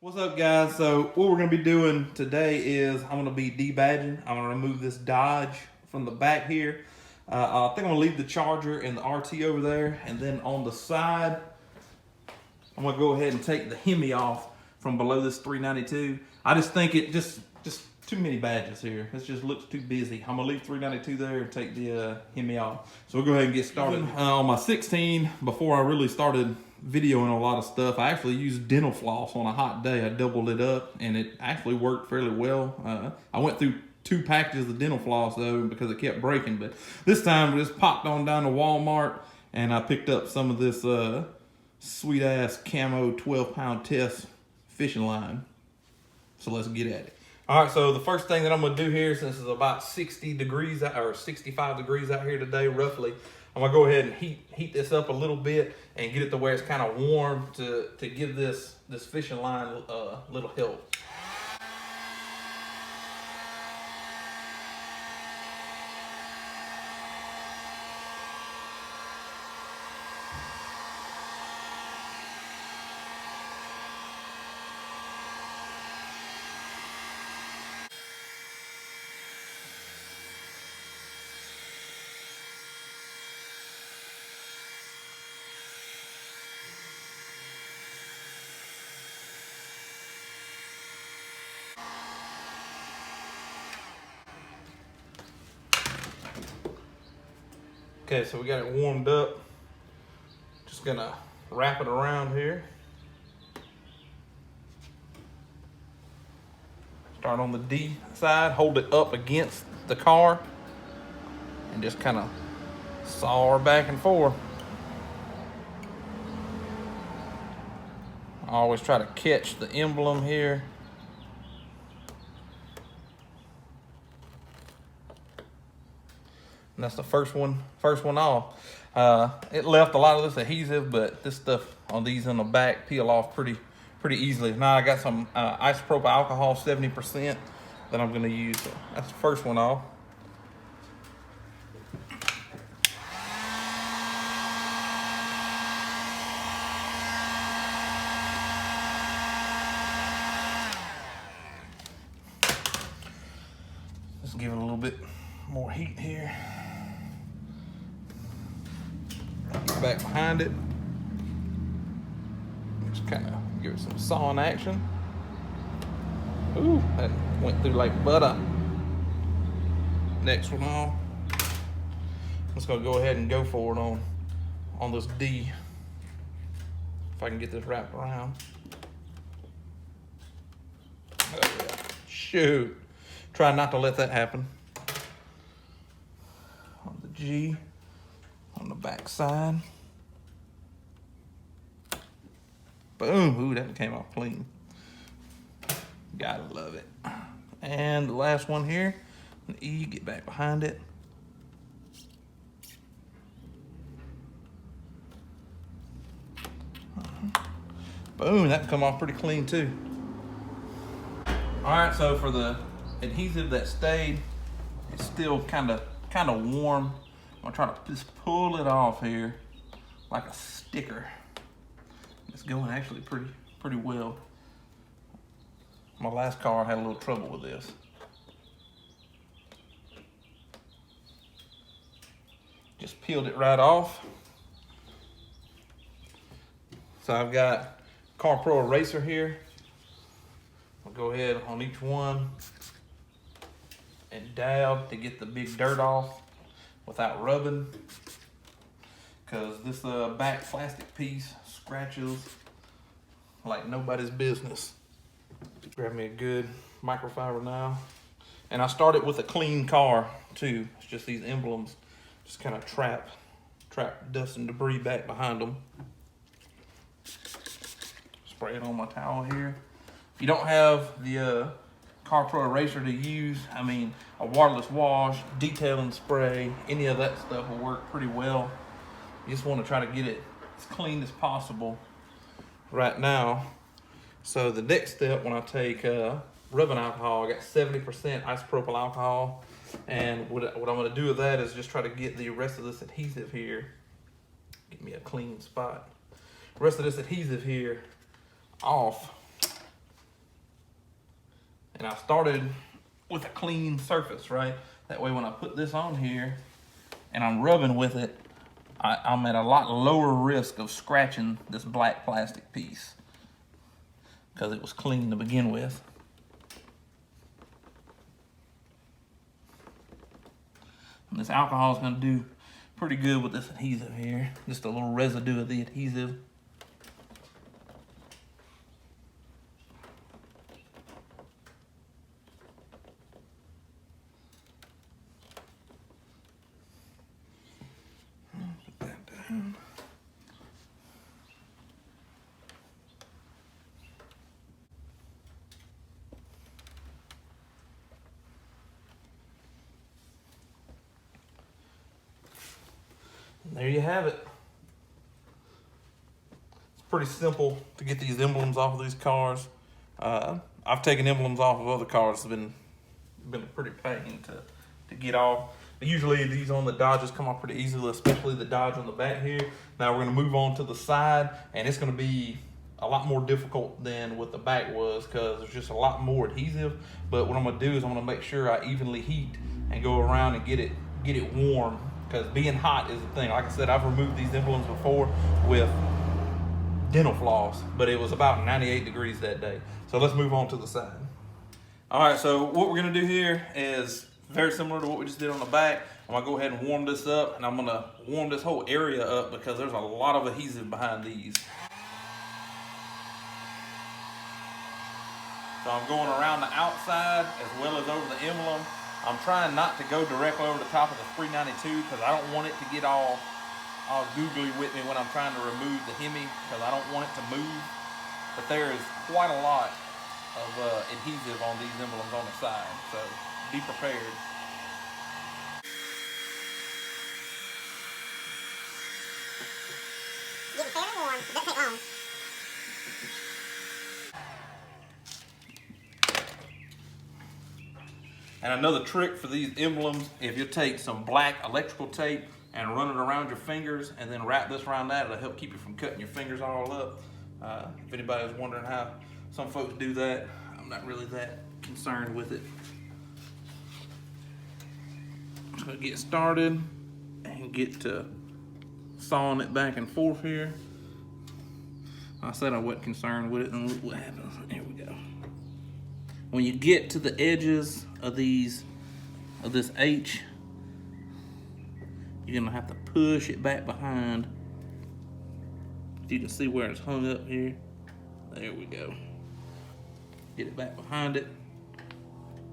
What's up, guys? So what we're going to be doing today is I'm going to be debadging. I'm going to remove this dodge from the back here. I think I'm going to leave the charger and the RT over there, and then on the side I'm going to go ahead and take the Hemi off from below this 392. I just think it just too many badges here. It just looks too busy. I'm going to leave 392 there and take the Hemi off. So we'll go ahead and get started. On my 16, before I really started videoing a lot of stuff, I actually used dental floss on a hot day. I doubled it up and it actually worked fairly well. I went through 2 packages of dental floss though because it kept breaking, but this time we just popped on down to Walmart and I picked up some of this sweet ass camo 12-pound test fishing line. So let's get at it. All right, so the first thing that I'm gonna do here, since it's about 60 degrees or 65 degrees out here today, roughly, I'm gonna go ahead and heat this up a little bit and get it to where it's kind of warm to give this fishing line a little help. Okay, so we got it warmed up. Just gonna wrap it around here. Start on the D side, hold it up against the car, and just kind of saw her back and forth. I always try to catch the emblem here. And that's the first one off. It left a lot of this adhesive, but this stuff on these in the back peel off pretty easily. Now I got some isopropyl alcohol 70% that I'm gonna use. So that's the first one off. Let's give it a little bit more heat here. Get back behind it. Just kind of give it some sawing action. Ooh, that went through like butter. Next one on. I'm just gonna go ahead and go for it on this D. If I can get this wrapped around. Oh, yeah. Shoot. Try not to let that happen. On the G, on the back side. Boom, ooh, that came off clean. Gotta love it. And the last one here, an E, get back behind it. Boom, that can come off pretty clean too. All right, so for the adhesive that stayed, it's still kind of warm. I'm gonna try to just pull it off here like a sticker. It's going actually pretty well. My last car I had a little trouble with this. Just peeled it right off. So I've got Car Pro eraser here. I'll go ahead on each one and dab to get the big dirt off without rubbing, because this back plastic piece scratches like nobody's business. Grab me a good microfiber now, and I started with a clean car too. It's just these emblems just kind of trap dust and debris back behind them. Spray it on my towel here. If you don't have the Car Pro eraser to use, I mean, a waterless wash, detailing spray, any of that stuff will work pretty well. You just want to try to get it as clean as possible right now. So the next step, when I take rubbing alcohol, I got 70% isopropyl alcohol, and what I'm going to do with that is just try to get the rest of this adhesive here. Get me a clean spot. The rest of this adhesive here off. And I started with a clean surface, right? That way when I put this on here and I'm rubbing with it, I'm at a lot lower risk of scratching this black plastic piece because it was clean to begin with. And this alcohol is going to do pretty good with this adhesive here. Just a little residue of the adhesive. Put that down. And there you have it. It's pretty simple to get these emblems off of these cars. I've taken emblems off of other cars. It's been a pretty pain to get off. Usually these on the Dodges come off pretty easily, especially the Dodge on the back here. Now we're going to move on to the side, and it's going to be a lot more difficult than what the back was because there's just a lot more adhesive. But what I'm going to do is I'm going to make sure I evenly heat and go around and get it warm, because being hot is the thing. Like I said, I've removed these emblems before with dental floss, but it was about 98 degrees that day. So let's move on to the side. All right, so what we're gonna do here is very similar to what we just did on the back. I'm gonna go ahead and warm this up, and I'm gonna warm this whole area up because there's a lot of adhesive behind these. So I'm going around the outside as well as over the emblem. I'm trying not to go directly over the top of the 392 because I don't want it to get all googly with me when I'm trying to remove the Hemi, because I don't want it to move. But there is quite a lot of adhesive on these emblems on the side, so be prepared. Get fairly warm, it doesn't take long. And another trick for these emblems, if you take some black electrical tape and run it around your fingers and then wrap this around that, it'll help keep you from cutting your fingers all up. If anybody was wondering how some folks do that, I'm not really that concerned with it. I'm just gonna get started and get to sawing it back and forth here. I said I wasn't concerned with it, and look what happens. Here we go. When you get to the edges of this H, you're gonna have to push it back behind. You can see where it's hung up here. There we go. Get it back behind it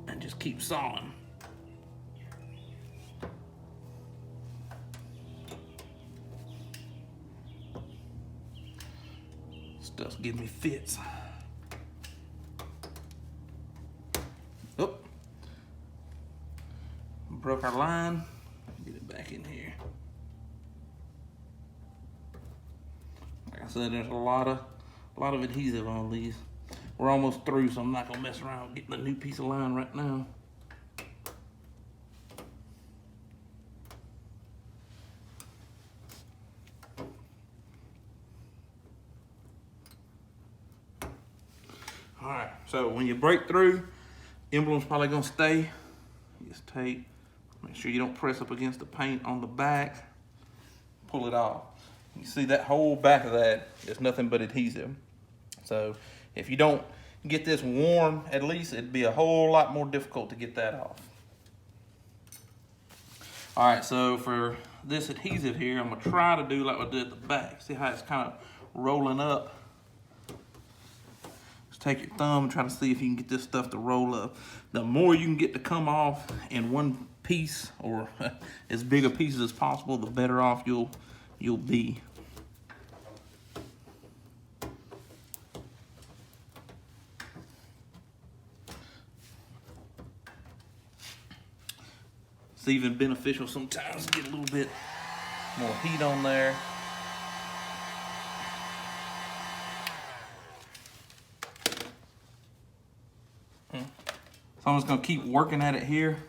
and just keep sawing. Stuff's giving me fits. Oh, broke our line. Get it back in here. Like I said, there's a lot of adhesive on these. We're almost through, so I'm not gonna mess around with getting a new piece of line right now. All right, so when you break through, emblem's probably gonna stay. Just take, make sure you don't press up against the paint on the back. Pull it off. You see that whole back of that is nothing but adhesive. So if you don't get this warm, at least it'd be a whole lot more difficult to get that off. All right, so for this adhesive here, I'm gonna try to do like I did at the back. See how it's kind of rolling up? Just take your thumb and try to see if you can get this stuff to roll up. The more you can get to come off in one piece, or as big a pieces as possible, the better off you'll be. It's even beneficial sometimes to get a little bit more heat on there. So I'm just gonna keep working at it here.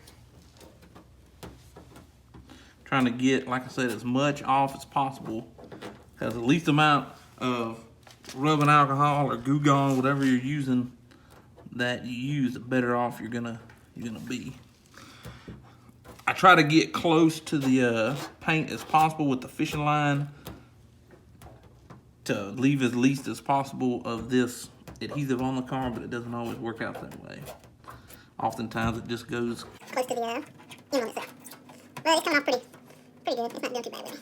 Trying to get, like I said, as much off as possible, because the least amount of rubbing alcohol or Goo Gone, whatever you're using, that you use, the better off you're gonna be. I try to get close to the paint as possible with the fishing line to leave as least as possible of this adhesive on the car, but it doesn't always work out that way. Oftentimes it just goes close to the emblem itself. But it's coming off pretty good. It's not doing too bad with it.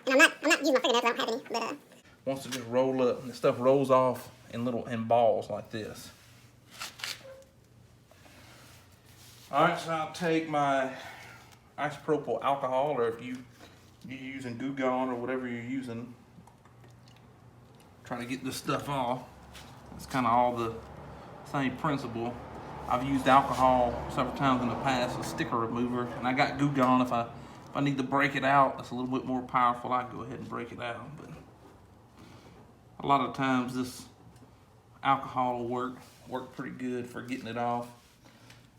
And I'm not using my fingernails, I don't have any, but wants to just roll up, and the stuff rolls off in balls like this. All right, so I'll take my isopropyl alcohol, or if you're using Goo Gone or whatever you're using, try to get this stuff off. It's kind of all the same principle. I've used alcohol several times in the past, a sticker remover, and I got Goo Gone. If I need to break it out, it's a little bit more powerful, I can go ahead and break it out. But a lot of times this alcohol will work pretty good for getting it off.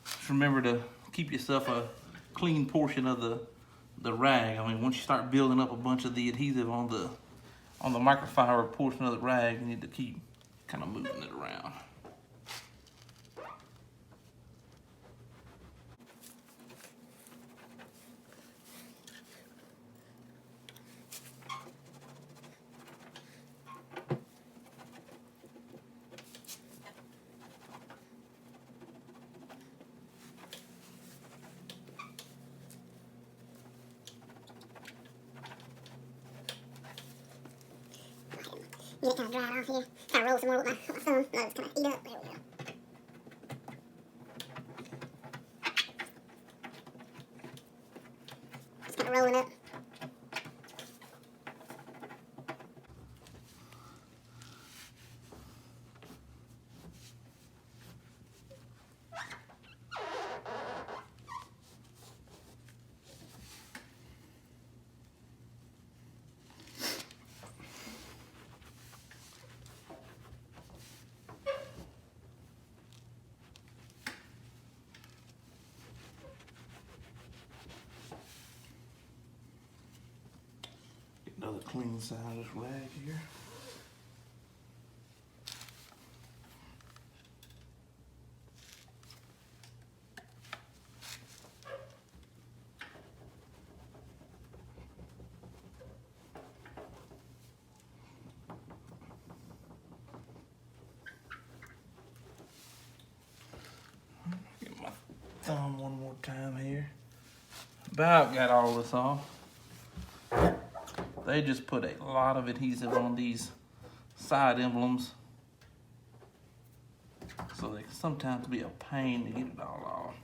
Just remember to keep yourself a clean portion of the rag. I mean, once you start building up a bunch of the adhesive on the microfiber portion of the rag, you need to keep kind of moving it around. you get kind of dry off here. Kind of roll some more with my thumb. No, it's kind of eat up. There we go. Just kind of rolling up. Another clean side of this rag here. Get my thumb one more time here. About got all this off. They just put a lot of adhesive on these side emblems, so they can sometimes be a pain to get it all off.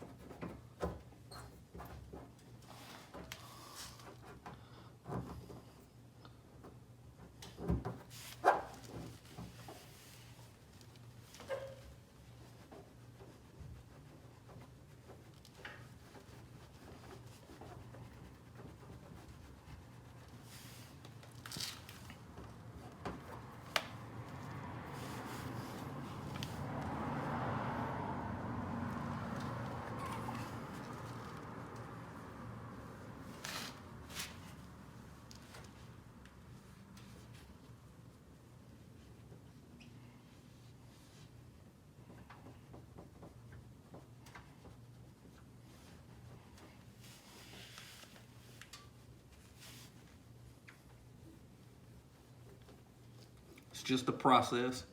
It's just a process.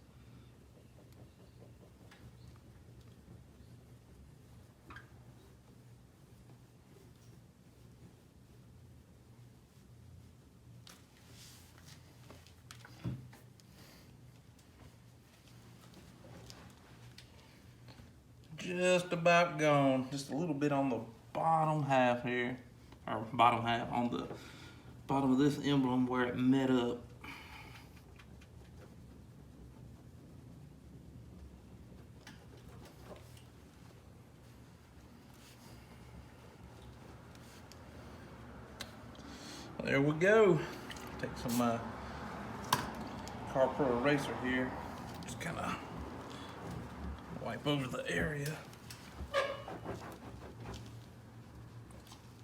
Just about gone. Just a little bit on the bottom half here, or bottom half on the bottom of this emblem where it met up. There we go. Take some Car Pro eraser here. Just kind of wipe over the area.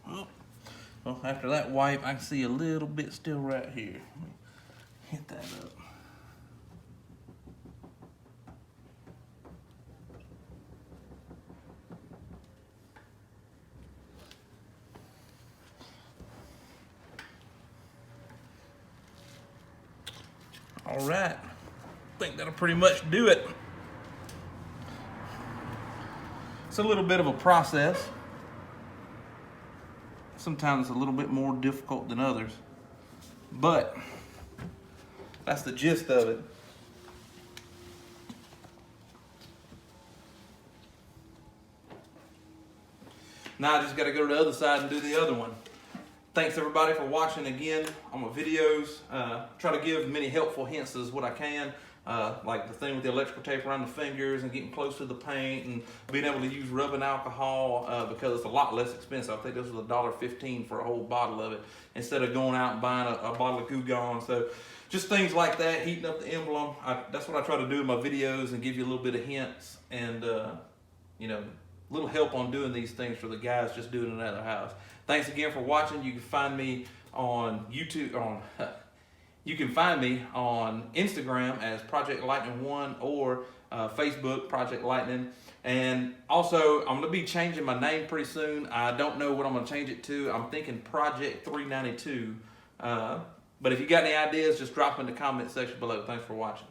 Well, after that wipe, I can see a little bit still right here. Let me hit that up. All right, I think that'll pretty much do it. It's a little bit of a process. Sometimes a little bit more difficult than others, but that's the gist of it. Now I just got to go to the other side and do the other one. Thanks everybody for watching again on my videos. Try to give many helpful hints as what I can. Like the thing with the electrical tape around the fingers and getting close to the paint and being able to use rubbing alcohol because it's a lot less expensive. I think this was $1.15 for a whole bottle of it instead of going out and buying a bottle of Goo Gone. So just things like that, heating up the emblem. That's what I try to do in my videos and give you a little bit of hints and you know, little help on doing these things for the guys just doing it at their house. Thanks again for watching. You can find me on YouTube, you can find me on Instagram as Project Lightning 1 or Facebook Project Lightning. And also, I'm going to be changing my name pretty soon. I don't know what I'm going to change it to. I'm thinking Project 392. But if you got any ideas, just drop them in the comment section below. Thanks for watching.